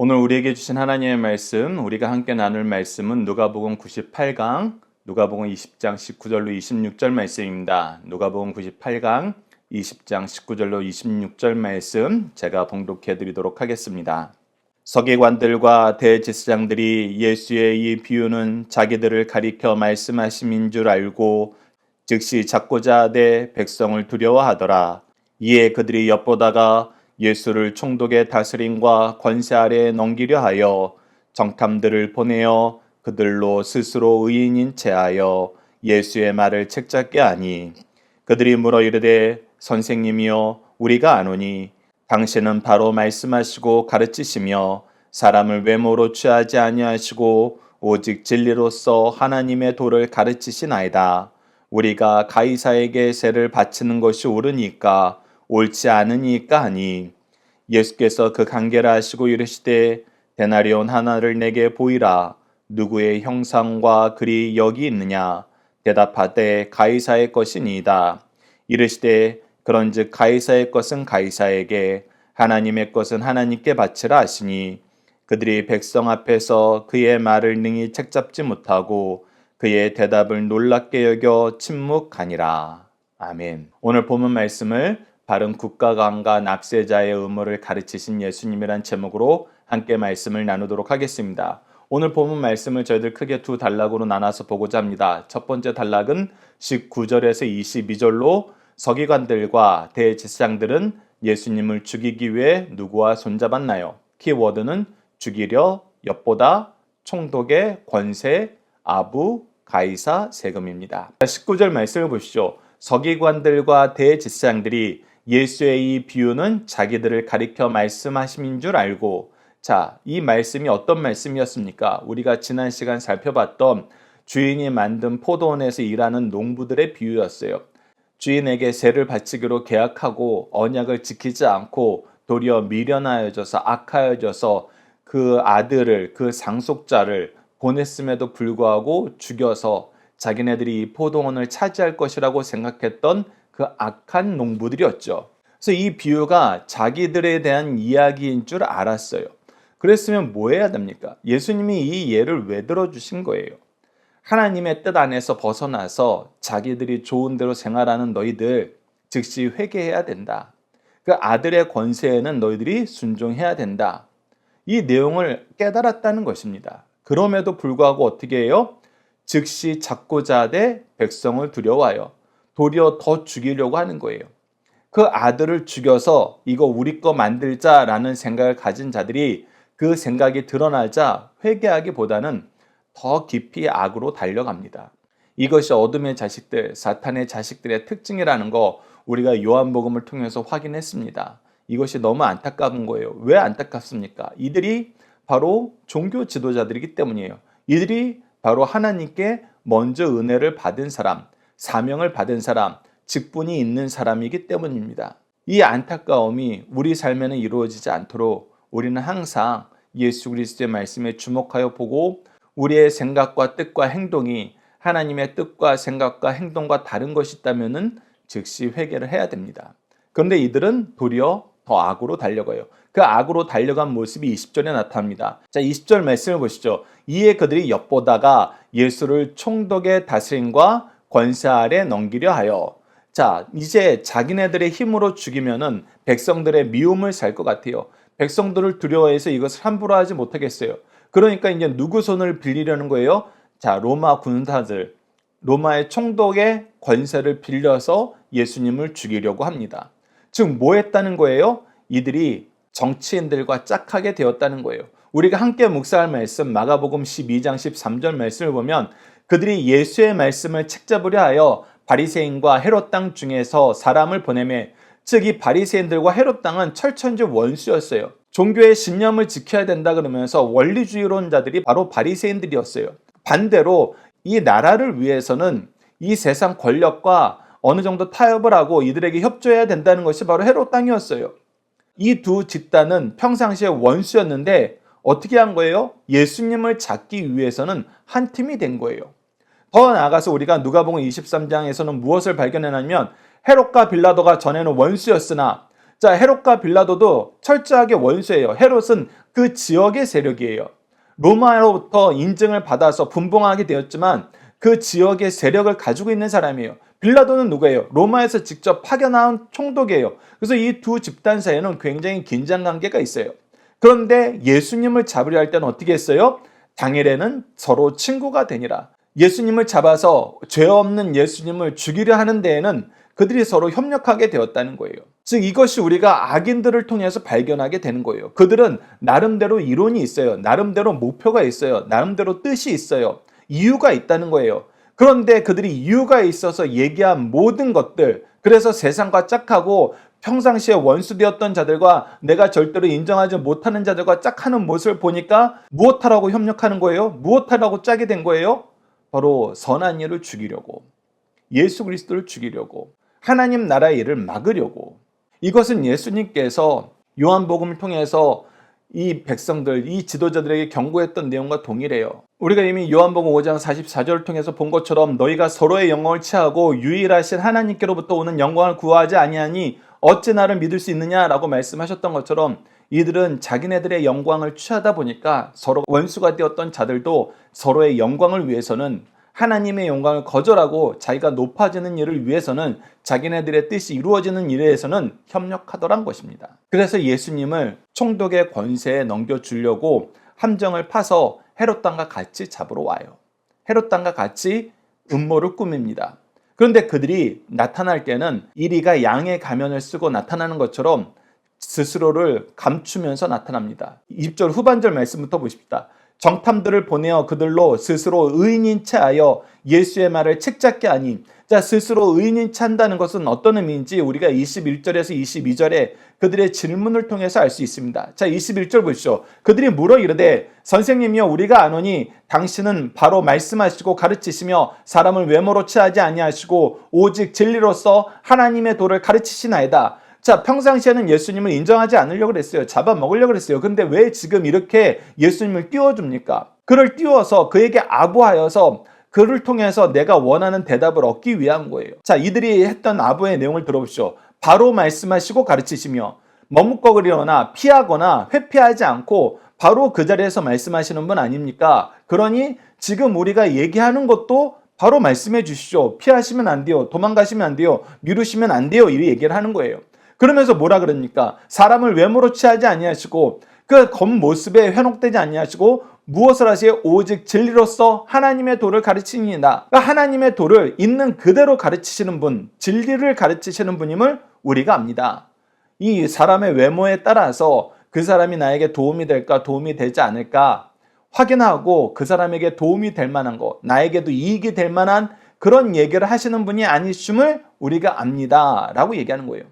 오늘 우리에게 주신 하나님의 말씀, 우리가 함께 나눌 말씀은 누가복음 98강, 누가복음 20장 19절로 26절 말씀입니다. 누가복음 98강, 20장 19절로 26절 말씀 제가 봉독해 드리도록 하겠습니다. 서기관들과 대제사장들이 예수의 이 비유는 자기들을 가리켜 말씀하심인 줄 알고 즉시 잡고자 하되 백성을 두려워하더라. 이에 그들이 엿보다가 예수를 총독의 다스림과 권세 아래에 넘기려 하여 정탐들을 보내어 그들로 스스로 의인인 체하여 예수의 말을 책잡게 하니 그들이 물어 이르되 선생님이여 우리가 아노니 당신은 바로 말씀하시고 가르치시며 사람을 외모로 취하지 아니하시고 오직 진리로서 하나님의 도를 가르치시나이다. 우리가 가이사에게 세를 바치는 것이 옳으니까 옳지 않으니까 하니 예수께서 그 관계를 아시고 이르시되 데나리온 하나를 내게 보이라. 누구의 형상과 글이 여기 있느냐? 대답하되 가이사의 것이니이다. 이르시되 그런즉 가이사의 것은 가이사에게 하나님의 것은 하나님께 바치라 하시니 그들이 백성 앞에서 그의 말을 능히 책잡지 못하고 그의 대답을 놀랍게 여겨 침묵하니라. 아멘. 오늘 본문 말씀을 바른 국가관과 납세자의 의무를 가르치신 예수님이란 제목으로 함께 말씀을 나누도록 하겠습니다. 오늘 본문 말씀을 저희들 크게 두 단락으로 나눠서 보고자 합니다. 첫 번째 단락은 19절에서 22절로 서기관들과 대제사장들은 예수님을 죽이기 위해 누구와 손잡았나요? 키워드는 죽이려, 엿보다, 총독의 권세, 아부, 가이사, 세금입니다. 19절 말씀을 보시죠. 서기관들과 대제사장들이 예수의 이 비유는 자기들을 가리켜 말씀하심인 줄 알고, 자, 이 말씀이 어떤 말씀이었습니까? 우리가 지난 시간 살펴봤던 주인이 만든 포도원에서 일하는 농부들의 비유였어요. 주인에게 세를 바치기로 계약하고 언약을 지키지 않고 도리어 미련하여져서 악하여져서 그 아들을, 그 상속자를 보냈음에도 불구하고 죽여서 자기네들이 이 포도원을 차지할 것이라고 생각했던 그 악한 농부들이었죠. 그래서 이 비유가 자기들에 대한 이야기인 줄 알았어요. 그랬으면 뭐 해야 됩니까? 예수님이 이 예를 왜 들어주신 거예요? 하나님의 뜻 안에서 벗어나서 자기들이 좋은 대로 생활하는 너희들 즉시 회개해야 된다. 그 아들의 권세에는 너희들이 순종해야 된다. 이 내용을 깨달았다는 것입니다. 그럼에도 불구하고 어떻게 해요? 즉시 잡고자 하되 백성을 두려워하여 도리어 더 죽이려고 하는 거예요. 그 아들을 죽여서 이거 우리 거 만들자라는 생각을 가진 자들이 그 생각이 드러나자 회개하기보다는 더 깊이 악으로 달려갑니다. 이것이 어둠의 자식들, 사탄의 자식들의 특징이라는 거 우리가 요한복음을 통해서 확인했습니다. 이것이 너무 안타까운 거예요. 왜 안타깝습니까? 이들이 바로 종교 지도자들이기 때문이에요. 이들이 바로 하나님께 먼저 은혜를 받은 사람, 사명을 받은 사람, 직분이 있는 사람이기 때문입니다. 이 안타까움이 우리 삶에는 이루어지지 않도록 우리는 항상 예수 그리스도의 말씀에 주목하여 보고 우리의 생각과 뜻과 행동이 하나님의 뜻과 생각과 행동과 다른 것이 있다면 즉시 회개를 해야 됩니다. 그런데 이들은 도리어 더 악으로 달려가요. 그 악으로 달려간 모습이 20절에 나타납니다. 자, 20절 말씀을 보시죠. 이에 그들이 엿보다가 예수를 총독의 다스림과 권세 아래 넘기려 하여. 자, 이제 자기네들의 힘으로 죽이면은 백성들의 미움을 살 것 같아요. 백성들을 두려워해서 이것을 함부로 하지 못하겠어요. 그러니까 이제 누구 손을 빌리려는 거예요? 자, 로마 군사들, 로마의 총독의 권세를 빌려서 예수님을 죽이려고 합니다. 즉, 뭐 했다는 거예요? 이들이 정치인들과 짝하게 되었다는 거예요. 우리가 함께 묵상할 말씀 마가복음 12장 13절 말씀을 보면 그들이 예수의 말씀을 책잡으려 하여 바리새인과 헤롯 땅 중에서 사람을 보내매, 즉 이 바리새인들과 헤롯 땅은 철천지 원수였어요. 종교의 신념을 지켜야 된다 그러면서 원리주의론자들이 바로 바리새인들이었어요. 반대로 이 나라를 위해서는 이 세상 권력과 어느 정도 타협을 하고 이들에게 협조해야 된다는 것이 바로 헤롯 땅이었어요. 이 두 집단은 평상시에 원수였는데 어떻게 한 거예요? 예수님을 잡기 위해서는 한 팀이 된 거예요. 더 나아가서 우리가 누가복음 23장에서는 무엇을 발견하냐면 헤롯과 빌라도가 전에는 원수였으나 자, 헤롯과 빌라도도 철저하게 원수예요. 헤롯은 그 지역의 세력이에요. 로마로부터 인증을 받아서 분봉하게 되었지만 그 지역의 세력을 가지고 있는 사람이에요. 빌라도는 누구예요? 로마에서 직접 파견한 총독이에요. 그래서 이 두 집단 사이에는 굉장히 긴장 관계가 있어요. 그런데 예수님을 잡으려 할 때는 어떻게 했어요? 당일에는 서로 친구가 되니라. 예수님을 잡아서 죄 없는 예수님을 죽이려 하는 데에는 그들이 서로 협력하게 되었다는 거예요. 즉 이것이 우리가 악인들을 통해서 발견하게 되는 거예요. 그들은 나름대로 이론이 있어요. 나름대로 목표가 있어요. 나름대로 뜻이 있어요. 이유가 있다는 거예요. 그런데 그들이 이유가 있어서 얘기한 모든 것들, 그래서 세상과 짝하고 평상시에 원수되었던 자들과 내가 절대로 인정하지 못하는 자들과 짝하는 모습을 보니까 무엇하라고 협력하는 거예요? 무엇하라고 짜게 된 거예요? 바로 선한 일을 죽이려고, 예수 그리스도를 죽이려고, 하나님 나라의 일을 막으려고. 이것은 예수님께서 요한복음을 통해서 이 백성들, 이 지도자들에게 경고했던 내용과 동일해요. 우리가 이미 요한복음 5장 44절을 통해서 본 것처럼 너희가 서로의 영광을 취하고 유일하신 하나님께로부터 오는 영광을 구하지 아니하니 어찌 나를 믿을 수 있느냐라고 말씀하셨던 것처럼 이들은 자기네들의 영광을 취하다 보니까 서로 원수가 되었던 자들도 서로의 영광을 위해서는, 하나님의 영광을 거절하고 자기가 높아지는 일을 위해서는, 자기네들의 뜻이 이루어지는 일에 대해서는 협력하더란 것입니다. 그래서 예수님을 총독의 권세에 넘겨주려고 함정을 파서 헤롯 당과 같이 잡으러 와요. 헤롯 당과 같이 음모를 꾸밉니다. 그런데 그들이 나타날 때는 이리가 양의 가면을 쓰고 나타나는 것처럼 스스로를 감추면서 나타납니다. 20절 후반절 말씀부터 보십시다. 정탐들을 보내어 그들로 스스로 의인인 채 하여 예수의 말을 책잡게 하니. 자, 스스로 의인인 채 한다는 것은 어떤 의미인지 우리가 21절에서 22절에 그들의 질문을 통해서 알 수 있습니다. 자, 21절 보시죠. 그들이 물어 이르되 선생님이여 우리가 아노니 당신은 바로 말씀하시고 가르치시며 사람을 외모로 취하지 아니하시고 오직 진리로서 하나님의 도를 가르치시나이다. 자, 평상시에는 예수님을 인정하지 않으려고 그랬어요. 잡아먹으려고 그랬어요. 근데 왜 지금 이렇게 예수님을 띄워줍니까? 그를 띄워서 그에게 아부하여서 그를 통해서 내가 원하는 대답을 얻기 위한 거예요. 자, 이들이 했던 아부의 내용을 들어보시죠. 바로 말씀하시고 가르치시며 머뭇거리거나 피하거나 회피하지 않고 바로 그 자리에서 말씀하시는 분 아닙니까? 그러니 지금 우리가 얘기하는 것도 바로 말씀해 주시죠. 피하시면 안 돼요. 도망가시면 안 돼요. 미루시면 안 돼요. 이렇게 얘기를 하는 거예요. 그러면서 뭐라 그럽니까? 사람을 외모로 취하지 아니하시고 그 겉모습에 현혹되지 아니하시고 무엇을 하시에 오직 진리로서 하나님의 도를 가르치니이다. 그러니까 하나님의 도를 있는 그대로 가르치시는 분, 진리를 가르치시는 분임을 우리가 압니다. 이 사람의 외모에 따라서 그 사람이 나에게 도움이 될까 도움이 되지 않을까 확인하고 그 사람에게 도움이 될 만한 것, 나에게도 이익이 될 만한 그런 얘기를 하시는 분이 아니심을 우리가 압니다 라고 얘기하는 거예요.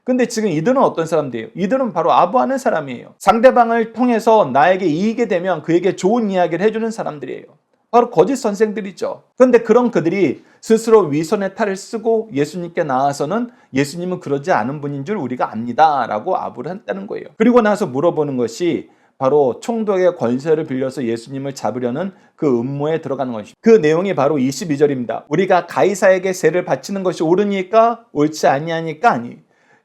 근데 지금 이들은 어떤 사람들이에요? 이들은 바로 아부하는 사람이에요. 상대방을 통해서 나에게 이익이 되면 그에게 좋은 이야기를 해주는 사람들이에요. 바로 거짓 선생들이죠. 그런데 그런 그들이 스스로 위선의 탈을 쓰고 예수님께 나와서는 예수님은 그러지 않은 분인 줄 우리가 압니다 라고 아부를 했다는 거예요. 그리고 나서 물어보는 것이 바로 총독의 권세를 빌려서 예수님을 잡으려는 그 음모에 들어가는 것입니다. 그 내용이 바로 22절입니다. 우리가 가이사에게 세를 바치는 것이 옳으니까 옳지 아니하니까 아니.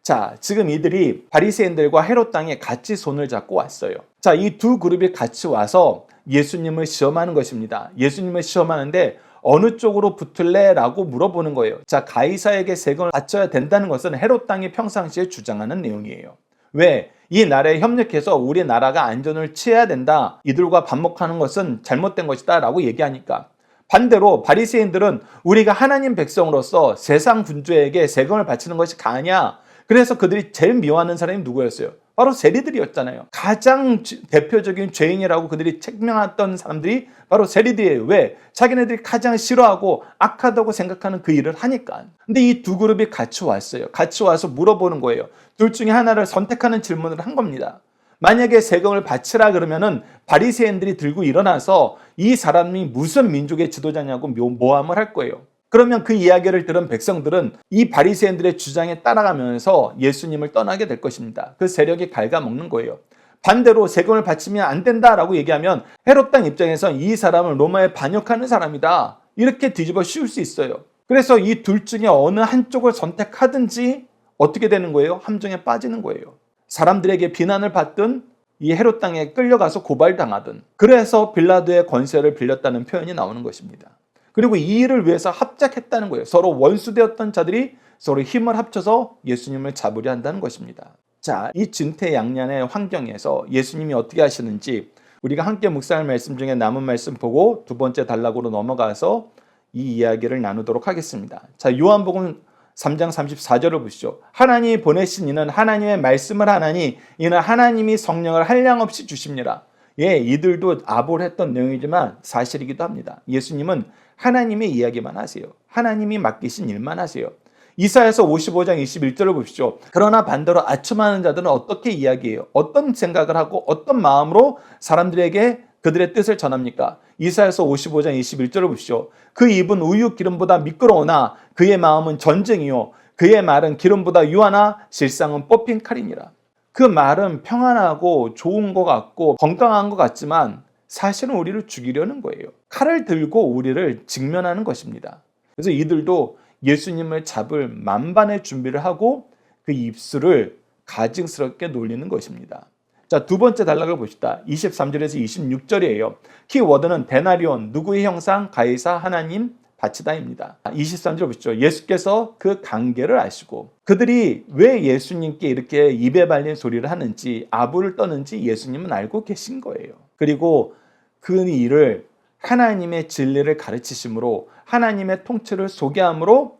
자, 지금 이들이 바리새인들과 헤롯 당에 같이 손을 잡고 왔어요. 자, 이 두 그룹이 같이 와서 예수님을 시험하는 것입니다. 예수님을 시험하는데 어느 쪽으로 붙을래? 라고 물어보는 거예요. 자, 가이사에게 세금을 바쳐야 된다는 것은 헤롯 당이 평상시에 주장하는 내용이에요. 왜? 이 나라에 협력해서 우리 나라가 안전을 취해야 된다. 이들과 반목하는 것은 잘못된 것이다 라고 얘기하니까 반대로 바리새인들은 우리가 하나님 백성으로서 세상 군주에게 세금을 바치는 것이 가냐? 그래서 그들이 제일 미워하는 사람이 누구였어요? 바로 세리들이었잖아요. 가장 대표적인 죄인이라고 그들이 책명했던 사람들이 바로 세리들이에요. 왜? 자기네들이 가장 싫어하고 악하다고 생각하는 그 일을 하니까. 근데 이 두 그룹이 같이 왔어요. 같이 와서 물어보는 거예요. 둘 중에 하나를 선택하는 질문을 한 겁니다. 만약에 세금을 바치라 그러면은 바리새인들이 들고 일어나서 이 사람이 무슨 민족의 지도자냐고 모함을 할 거예요. 그러면 그 이야기를 들은 백성들은 이 바리새인들의 주장에 따라가면서 예수님을 떠나게 될 것입니다. 그 세력이 갉아먹는 거예요. 반대로 세금을 바치면 안 된다라고 얘기하면 헤롯 당 입장에선 이 사람은 로마에 반역하는 사람이다. 이렇게 뒤집어 씌울 수 있어요. 그래서 이 둘 중에 어느 한쪽을 선택하든지 어떻게 되는 거예요? 함정에 빠지는 거예요. 사람들에게 비난을 받든 이 헤롯 땅에 끌려가서 고발당하든, 그래서 빌라도의 권세를 빌렸다는 표현이 나오는 것입니다. 그리고 이 일을 위해서 합작했다는 거예요. 서로 원수되었던 자들이 서로 힘을 합쳐서 예수님을 잡으려 한다는 것입니다. 자, 이 진퇴양난의 환경에서 예수님이 어떻게 하시는지 우리가 함께 묵상할 말씀 중에 남은 말씀 보고 두 번째 단락으로 넘어가서 이 이야기를 나누도록 하겠습니다. 자, 요한복음 3장 34절을 보시죠. 하나님이 보내신 이는 하나님의 말씀을 하나니 이는 하나님이 성령을 한량없이 주십니다. 예, 이들도 아볼했던 내용이지만 사실이기도 합니다. 예수님은 하나님의 이야기만 하세요. 하나님이 맡기신 일만 하세요. 이사야서 55장 21절을 보십시오. 그러나 반대로 아첨하는 자들은 어떻게 이야기해요? 어떤 생각을 하고 어떤 마음으로 사람들에게 그들의 뜻을 전합니까? 이사야서 55장 21절을 보십시오. 그 입은 우유 기름보다 미끄러우나 그의 마음은 전쟁이요 그의 말은 기름보다 유하나 실상은 뽑힌 칼이니라. 그 말은 평안하고 좋은 것 같고 건강한 것 같지만 사실은 우리를 죽이려는 거예요. 칼을 들고 우리를 직면하는 것입니다. 그래서 이들도 예수님을 잡을 만반의 준비를 하고 그 입술을 가증스럽게 놀리는 것입니다. 자, 두 번째 단락을 보시다. 23절에서 26절이에요. 키워드는 데나리온, 누구의 형상, 가이사, 하나님, 바치다입니다. 23절 보시죠. 예수께서 그 관계를 아시고 그들이 왜 예수님께 이렇게 입에 발린 소리를 하는지, 아부를 떠는지 예수님은 알고 계신 거예요. 그리고 그 일을 하나님의 진리를 가르치심으로, 하나님의 통치를 소개함으로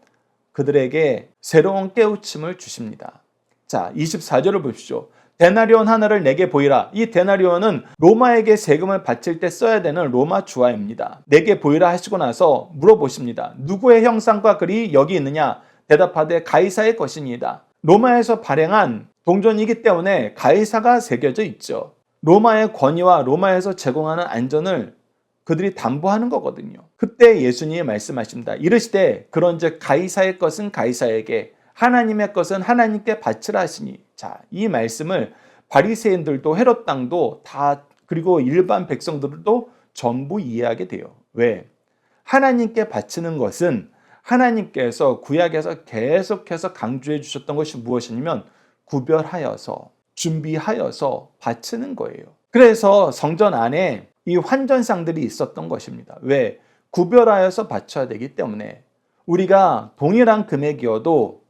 그들에게 새로운 깨우침을 주십니다. 자, 24절을 보십시오. 데나리온 하나를 내게 보이라. 이 데나리온은 로마에게 세금을 바칠 때 써야 되는 로마 주화입니다. 내게 보이라 하시고 나서 물어보십니다. 누구의 형상과 글이 여기 있느냐? 대답하되 가이사의 것이니이다. 로마에서 발행한 동전이기 때문에 가이사가 새겨져 있죠. 로마의 권위와 로마에서 제공하는 안전을 그들이 담보하는 거거든요. 그때 예수님이 말씀하십니다. 이르시되 그런즉 가이사의 것은 가이사에게, 하나님의 것은 하나님께 바치라 하시니. 자, 이 말씀을 바리새인들도 헤롯 땅도 다, 그리고 일반 백성들도 전부 이해하게 돼요. 왜? 하나님께 바치는 것은 하나님께서 구약에서 계속해서 강조해 주셨던 것이 무엇이냐면 구별하여서, 준비하여서 바치는 거예요. 그래서 성전 안에 이 환전상들이 있었던 것입니다. 왜? 구별하여서 바쳐야 되기 때문에. 우리가 동일한 금액이어도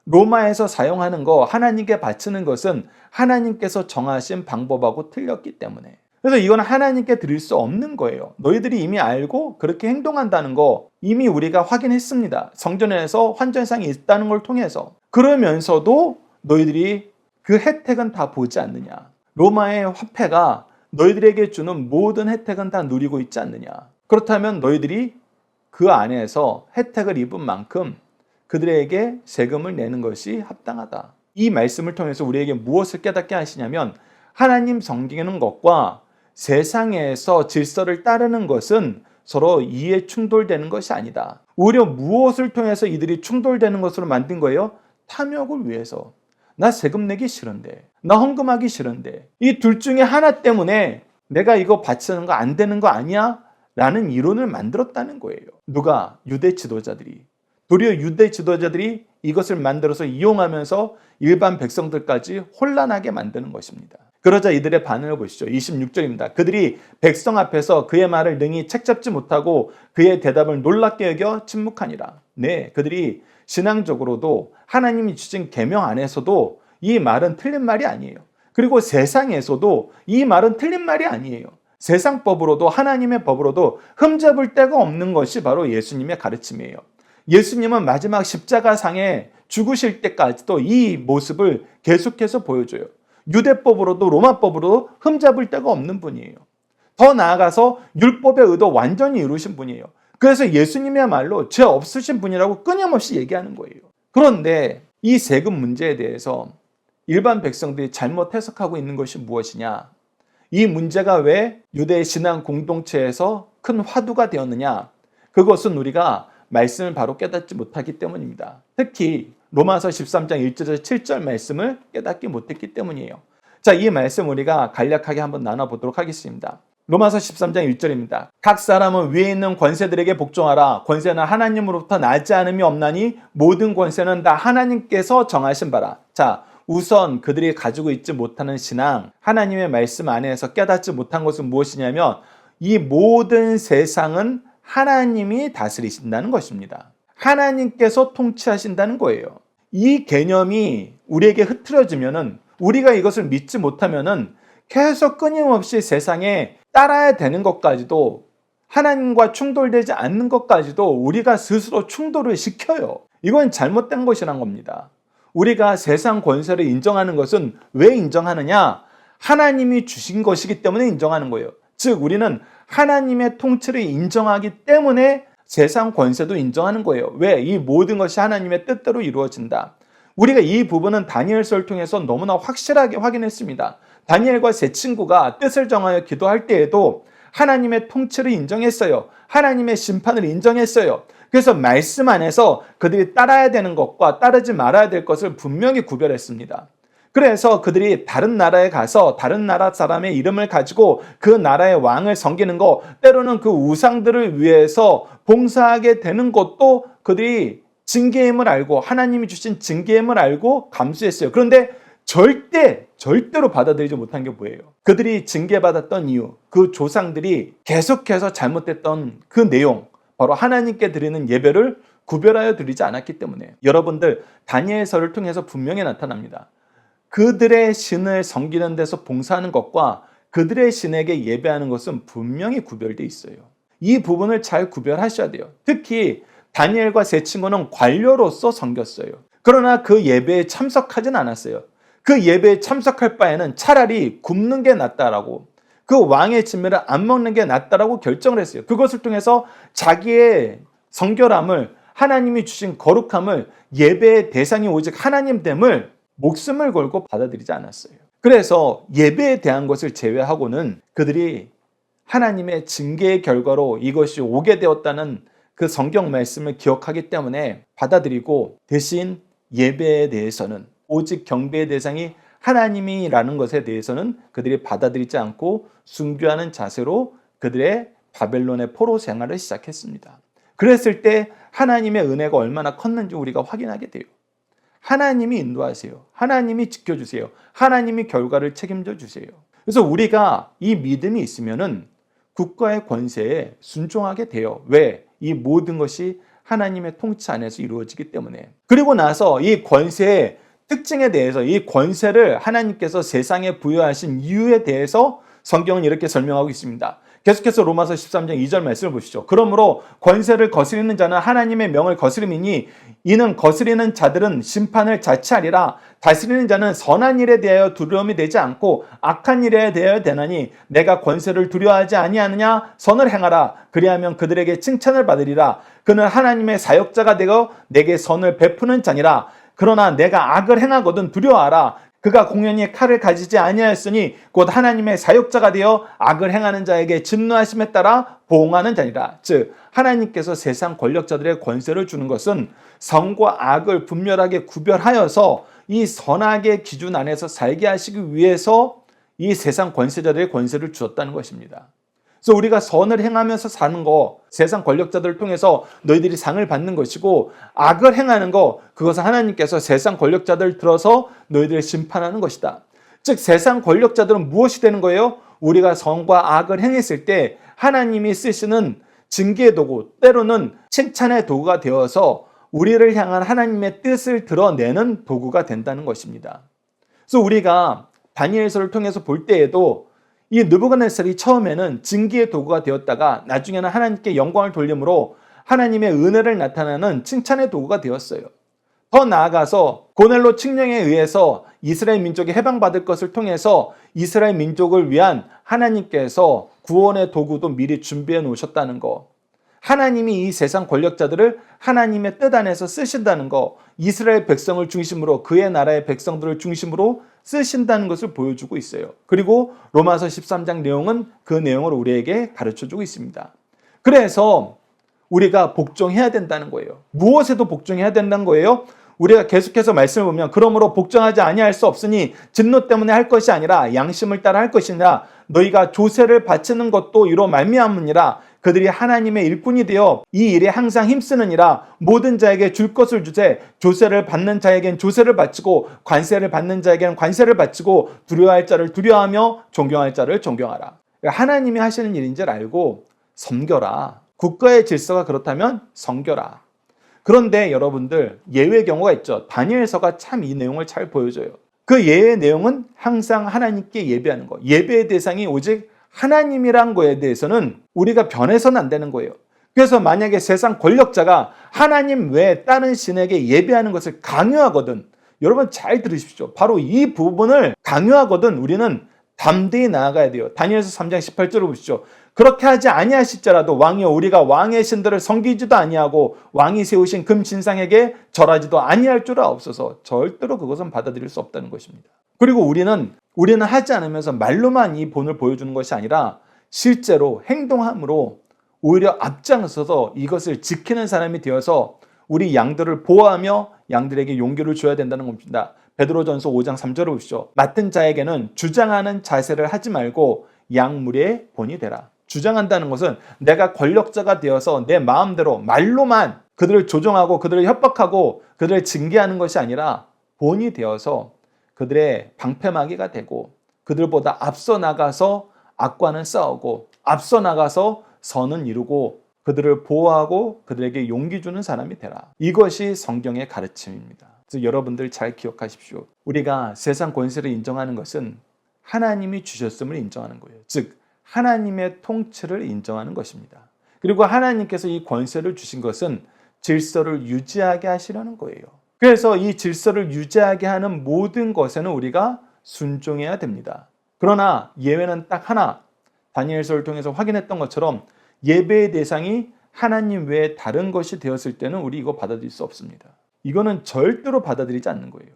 로마에서 사용하는 거, 하나님께 바치는 것은 하나님께서 정하신 방법하고 틀렸기 때문에. 그래서 이건 하나님께 드릴 수 없는 거예요. 너희들이 이미 알고 그렇게 행동한다는 거 이미 우리가 확인했습니다. 성전에서 환전상이 있다는 걸 통해서. 그러면서도 너희들이 그 혜택은 다 보지 않느냐. 로마의 화폐가 너희들에게 주는 모든 혜택은 다 누리고 있지 않느냐. 그렇다면 너희들이 그 안에서 혜택을 입은 만큼 그들에게 세금을 내는 것이 합당하다. 이 말씀을 통해서 우리에게 무엇을 깨닫게 하시냐면 하나님 섬기는 것과 세상에서 질서를 따르는 것은 서로 이해 충돌되는 것이 아니다. 오히려 무엇을 통해서 이들이 충돌되는 것으로 만든 거예요? 탐욕을 위해서. 나 세금 내기 싫은데, 나 헌금하기 싫은데, 이 둘 중에 하나 때문에 내가 이거 바치는 거 안 되는 거 아니야? 라는 이론을 만들었다는 거예요. 누가? 유대 지도자들이. 도리어 유대 지도자들이 이것을 만들어서 이용하면서 일반 백성들까지 혼란하게 만드는 것입니다. 그러자 이들의 반응을 보시죠. 26절입니다. 그들이 백성 앞에서 그의 말을 능히 책잡지 못하고 그의 대답을 놀랍게 여겨 침묵하니라. 네, 그들이 신앙적으로도 하나님이 주신 계명 안에서도 이 말은 틀린 말이 아니에요. 그리고 세상에서도 이 말은 틀린 말이 아니에요. 세상 법으로도 하나님의 법으로도 흠잡을 데가 없는 것이 바로 예수님의 가르침이에요. 예수님은 마지막 십자가상에 죽으실 때까지도 이 모습을 계속해서 보여줘요. 유대법으로도 로마법으로도 흠잡을 데가 없는 분이에요. 더 나아가서 율법의 의도 완전히 이루신 분이에요. 그래서 예수님이야말로 죄 없으신 분이라고 끊임없이 얘기하는 거예요. 그런데 이 세금 문제에 대해서 일반 백성들이 잘못 해석하고 있는 것이 무엇이냐? 이 문제가 왜 유대 신앙 공동체에서 큰 화두가 되었느냐? 그것은 우리가 말씀을 바로 깨닫지 못하기 때문입니다. 특히 로마서 13장 1절에서 7절 말씀을 깨닫지 못했기 때문이에요. 자, 이 말씀 우리가 간략하게 한번 나눠보도록 하겠습니다. 로마서 13장 1절입니다. 각 사람은 위에 있는 권세들에게 복종하라. 권세는 하나님으로부터 나지 않음이 없나니 모든 권세는 다 하나님께서 정하신 바라. 자, 우선 그들이 가지고 있지 못하는 신앙, 하나님의 말씀 안에서 깨닫지 못한 것은 무엇이냐면 이 모든 세상은 하나님이 다스리신다는 것입니다. 하나님께서 통치하신다는 거예요. 이 개념이 우리에게 흐트러지면은, 우리가 이것을 믿지 못하면은 계속 끊임없이 세상에 따라야 되는 것까지도, 하나님과 충돌되지 않는 것까지도 우리가 스스로 충돌을 시켜요. 이건 잘못된 것이란 겁니다. 우리가 세상 권세를 인정하는 것은 왜 인정하느냐? 하나님이 주신 것이기 때문에 인정하는 거예요. 즉 우리는 하나님의 통치를 인정하기 때문에 세상 권세도 인정하는 거예요. 왜? 이 모든 것이 하나님의 뜻대로 이루어진다. 우리가 이 부분은 다니엘서를 통해서 너무나 확실하게 확인했습니다. 다니엘과 세 친구가 뜻을 정하여 기도할 때에도 하나님의 통치를 인정했어요. 하나님의 심판을 인정했어요. 그래서 말씀 안에서 그들이 따라야 되는 것과 따르지 말아야 될 것을 분명히 구별했습니다. 그래서 그들이 다른 나라에 가서 다른 나라 사람의 이름을 가지고 그 나라의 왕을 섬기는 것, 때로는 그 우상들을 위해서 봉사하게 되는 것도 그들이 징계임을 알고, 하나님이 주신 징계임을 알고 감수했어요. 그런데 절대로 받아들이지 못한 게 뭐예요? 그들이 징계받았던 이유, 그 조상들이 계속해서 잘못했던 그 내용, 바로 하나님께 드리는 예배를 구별하여 드리지 않았기 때문에. 여러분들, 다니엘서를 통해서 분명히 나타납니다. 그들의 신을 섬기는 데서 봉사하는 것과 그들의 신에게 예배하는 것은 분명히 구별되어 있어요. 이 부분을 잘 구별하셔야 돼요. 특히 다니엘과 세 친구는 관료로서 섬겼어요. 그러나 그 예배에 참석하진 않았어요. 그 예배에 참석할 바에는 차라리 굶는 게 낫다라고, 그 왕의 진미를 안 먹는 게 낫다라고 결정을 했어요. 그것을 통해서 자기의 성결함을, 하나님이 주신 거룩함을, 예배의 대상이 오직 하나님됨을 목숨을 걸고 받아들이지 않았어요. 그래서 예배에 대한 것을 제외하고는 그들이 하나님의 징계의 결과로 이것이 오게 되었다는 그 성경 말씀을 기억하기 때문에 받아들이고, 대신 예배에 대해서는, 오직 경배의 대상이 하나님이라는 것에 대해서는 그들이 받아들이지 않고 순교하는 자세로 그들의 바벨론의 포로 생활을 시작했습니다. 그랬을 때 하나님의 은혜가 얼마나 컸는지 우리가 확인하게 돼요. 하나님이 인도하세요. 하나님이 지켜주세요. 하나님이 결과를 책임져 주세요. 그래서 우리가 이 믿음이 있으면은 국가의 권세에 순종하게 돼요. 왜? 이 모든 것이 하나님의 통치 안에서 이루어지기 때문에. 그리고 나서 이 권세의 특징에 대해서, 이 권세를 하나님께서 세상에 부여하신 이유에 대해서 성경은 이렇게 설명하고 있습니다. 계속해서 로마서 13장 2절 말씀을 보시죠. 그러므로 권세를 거스리는 자는 하나님의 명을 거스림이니 이는 거스리는 자들은 심판을 자취하리라. 다스리는 자는 선한 일에 대하여 두려움이 되지 않고 악한 일에 대하여 되나니 내가 권세를 두려워하지 아니하느냐? 선을 행하라. 그리하면 그들에게 칭찬을 받으리라. 그는 하나님의 사역자가 되어 내게 선을 베푸는 자니라. 그러나 내가 악을 행하거든 두려워하라. 그가 공연히 칼을 가지지 아니하였으니 곧 하나님의 사역자가 되어 악을 행하는 자에게 진노하심에 따라 보응하는 자니라. 즉 하나님께서 세상 권력자들의 권세를 주는 것은 선과 악을 분별하게 구별하여서 이 선악의 기준 안에서 살게 하시기 위해서 이 세상 권세자들의 권세를 주었다는 것입니다. 그래서 우리가 선을 행하면서 사는 거, 세상 권력자들을 통해서 너희들이 상을 받는 것이고, 악을 행하는 거, 그것은 하나님께서 세상 권력자들을 들어서 너희들을 심판하는 것이다. 즉 세상 권력자들은 무엇이 되는 거예요? 우리가 선과 악을 행했을 때 하나님이 쓰시는 징계의 도구, 때로는 칭찬의 도구가 되어서 우리를 향한 하나님의 뜻을 드러내는 도구가 된다는 것입니다. 그래서 우리가 다니엘서를 통해서 볼 때에도 이 느부갓네살이 처음에는 징계의 도구가 되었다가 나중에는 하나님께 영광을 돌림으로 하나님의 은혜를 나타내는 칭찬의 도구가 되었어요. 더 나아가서 고넬로 칙령에 의해서 이스라엘 민족이 해방받을 것을 통해서 이스라엘 민족을 위한 하나님께서 구원의 도구도 미리 준비해 놓으셨다는 거, 하나님이 이 세상 권력자들을 하나님의 뜻 안에서 쓰신다는 거, 이스라엘 백성을 중심으로, 그의 나라의 백성들을 중심으로 쓰신다는 것을 보여주고 있어요. 그리고 로마서 13장 내용은 그 내용을 우리에게 가르쳐주고 있습니다. 그래서 우리가 복종해야 된다는 거예요. 무엇에도 복종해야 된다는 거예요? 우리가 계속해서 말씀을 보면 그러므로 복종하지 아니할 수 없으니 진노 때문에 할 것이 아니라 양심을 따라 할 것이니라. 너희가 조세를 바치는 것도 이로 말미암으니라. 그들이 하나님의 일꾼이 되어 이 일에 항상 힘쓰느니라. 모든 자에게 줄 것을 주되 조세를 받는 자에겐 조세를 바치고 관세를 받는 자에겐 관세를 바치고 두려워할 자를 두려워하며 존경할 자를 존경하라. 하나님이 하시는 일인 줄 알고 섬겨라. 국가의 질서가 그렇다면 섬겨라. 그런데 여러분들 예외 경우가 있죠. 다니엘서가 참 이 내용을 잘 보여줘요. 그 예외 내용은 항상 하나님께 예배하는 거. 예배의 대상이 오직 하나님이란 거에 대해서는 우리가 변해서는 안 되는 거예요. 그래서 만약에 세상 권력자가 하나님 외에 다른 신에게 예배하는 것을 강요하거든, 여러분 잘 들으십시오. 바로 이 부분을 강요하거든 우리는 담대히 나아가야 돼요. 다니엘서 3장 18절을 보시죠. 그렇게 하지 아니하실지라도 왕이여 우리가 왕의 신들을 섬기지도 아니하고 왕이 세우신 금 신상에게 절하지도 아니할 줄 아옵소서. 절대로 그것은 받아들일 수 없다는 것입니다. 그리고 우리는 하지 않으면서 말로만 이 본을 보여주는 것이 아니라 실제로 행동함으로 오히려 앞장서서 이것을 지키는 사람이 되어서 우리 양들을 보호하며 양들에게 용기를 줘야 된다는 겁니다. 베드로전서 5장 3절을 보시죠. 맡은 자에게는 주장하는 자세를 하지 말고 양무리의 본이 되라. 주장한다는 것은 내가 권력자가 되어서 내 마음대로 말로만 그들을 조종하고 그들을 협박하고 그들을 징계하는 것이 아니라 본이 되어서 그들의 방패막이가 되고 그들보다 앞서 나가서 악과는 싸우고 앞서 나가서 선은 이루고 그들을 보호하고 그들에게 용기 주는 사람이 되라. 이것이 성경의 가르침입니다. 그래서 여러분들 잘 기억하십시오. 우리가 세상 권세를 인정하는 것은 하나님이 주셨음을 인정하는 거예요. 즉 하나님의 통치를 인정하는 것입니다. 그리고 하나님께서 이 권세를 주신 것은 질서를 유지하게 하시려는 거예요. 그래서 이 질서를 유지하게 하는 모든 것에는 우리가 순종해야 됩니다. 그러나 예외는 딱 하나, 다니엘서를 통해서 확인했던 것처럼 예배의 대상이 하나님 외에 다른 것이 되었을 때는 우리 이거 받아들일 수 없습니다. 이거는 절대로 받아들이지 않는 거예요.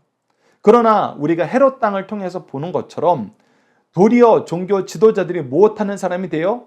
그러나 우리가 헤롯 땅을 통해서 보는 것처럼 도리어 종교 지도자들이 무엇하는 사람이 되어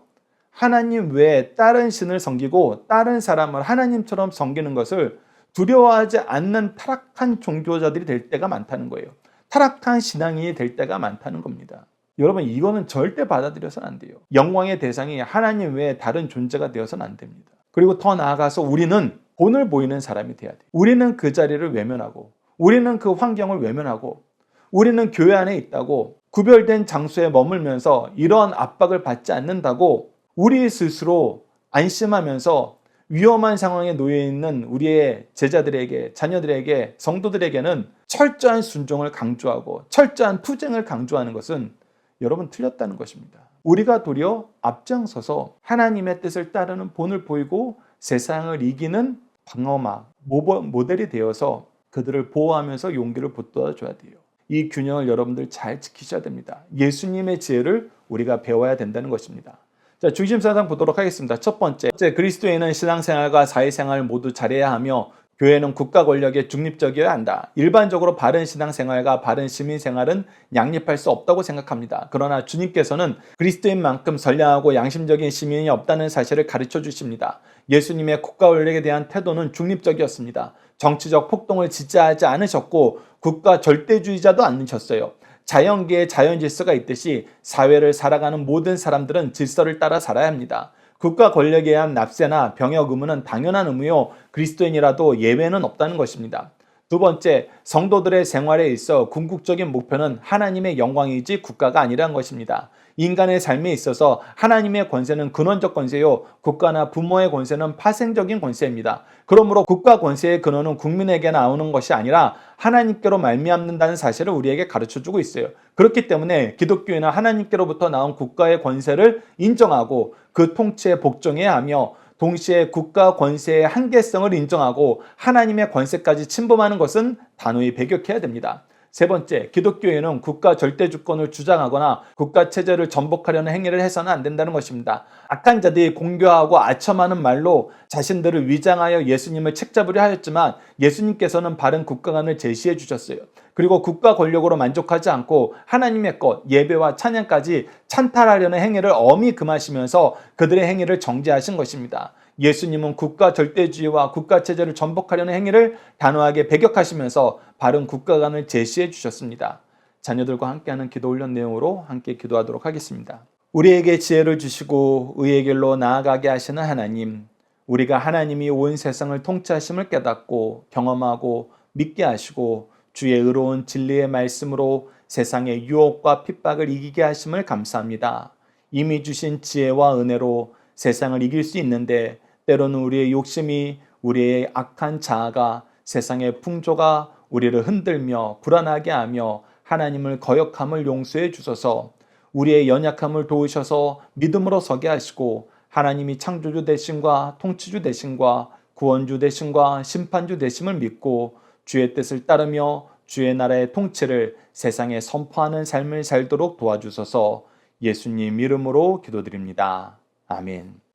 하나님 외에 다른 신을 섬기고 다른 사람을 하나님처럼 섬기는 것을 두려워하지 않는 타락한 종교자들이 될 때가 많다는 거예요. 타락한 신앙인이 될 때가 많다는 겁니다. 여러분 이거는 절대 받아들여서는 안 돼요. 영광의 대상이 하나님 외에 다른 존재가 되어서는 안 됩니다. 그리고 더 나아가서 우리는 본을 보이는 사람이 돼야 돼요. 우리는 그 자리를 외면하고 우리는 그 환경을 외면하고 우리는 교회 안에 있다고 구별된 장소에 머물면서 이러한 압박을 받지 않는다고 우리 스스로 안심하면서 위험한 상황에 놓여 있는 우리의 제자들에게, 자녀들에게, 성도들에게는 철저한 순종을 강조하고 철저한 투쟁을 강조하는 것은 여러분 틀렸다는 것입니다. 우리가 도리어 앞장서서 하나님의 뜻을 따르는 본을 보이고 세상을 이기는 방어막, 모델이 되어서 그들을 보호하면서 용기를 북돋아줘야 돼요. 이 균형을 여러분들 잘 지키셔야 됩니다. 예수님의 지혜를 우리가 배워야 된다는 것입니다. 자, 중심사상 보도록 하겠습니다. 첫 번째, 그리스도인은 신앙생활과 사회생활을 모두 잘해야 하며 교회는 국가 권력에 중립적이어야 한다. 일반적으로 바른 신앙생활과 바른 시민생활은 양립할 수 없다고 생각합니다. 그러나 주님께서는 그리스도인만큼 선량하고 양심적인 시민이 없다는 사실을 가르쳐 주십니다. 예수님의 국가 권력에 대한 태도는 중립적이었습니다. 정치적 폭동을 지지하지 않으셨고 국가 절대주의자도 않으셨어요. 자연계에 자연 질서가 있듯이 사회를 살아가는 모든 사람들은 질서를 따라 살아야 합니다. 국가 권력에 의한 납세나 병역 의무는 당연한 의무요. 그리스도인이라도 예외는 없다는 것입니다. 두 번째, 성도들의 생활에 있어 궁극적인 목표는 하나님의 영광이지 국가가 아니라는 것입니다. 인간의 삶에 있어서 하나님의 권세는 근원적 권세요. 국가나 부모의 권세는 파생적인 권세입니다. 그러므로 국가 권세의 근원은 국민에게 나오는 것이 아니라 하나님께로 말미암는다는 사실을 우리에게 가르쳐주고 있어요. 그렇기 때문에 기독교인은 하나님께로부터 나온 국가의 권세를 인정하고 그 통치에 복종해야 하며 동시에 국가 권세의 한계성을 인정하고 하나님의 권세까지 침범하는 것은 단호히 배격해야 됩니다. 세 번째, 기독교인은 국가 절대 주권을 주장하거나 국가 체제를 전복하려는 행위를 해서는 안 된다는 것입니다. 악한 자들이 공교하고 아첨하는 말로 자신들을 위장하여 예수님을 책잡으려 하였지만 예수님께서는 바른 국가관을 제시해 주셨어요. 그리고 국가 권력으로 만족하지 않고 하나님의 것, 예배와 찬양까지 찬탈하려는 행위를 엄히 금하시면서 그들의 행위를 정죄하신 것입니다. 예수님은 국가 절대주의와 국가 체제를 전복하려는 행위를 단호하게 배격하시면서 바른 국가관을 제시해 주셨습니다. 자녀들과 함께하는 기도 훈련 내용으로 함께 기도하도록 하겠습니다. 우리에게 지혜를 주시고 의의 길로 나아가게 하시는 하나님, 우리가 하나님이 온 세상을 통치하심을 깨닫고 경험하고 믿게 하시고 주의 의로운 진리의 말씀으로 세상의 유혹과 핍박을 이기게 하심을 감사합니다. 이미 주신 지혜와 은혜로 세상을 이길 수 있는데 때로는 우리의 욕심이, 우리의 악한 자아가, 세상의 풍조가 우리를 흔들며 불안하게 하며 하나님을 거역함을 용서해 주소서. 우리의 연약함을 도우셔서 믿음으로 서게 하시고 하나님이 창조주 되심과 통치주 되심과 구원주 되심과 심판주 되심을 믿고 주의 뜻을 따르며 주의 나라의 통치를 세상에 선포하는 삶을 살도록 도와주소서. 예수님 이름으로 기도드립니다. 아멘.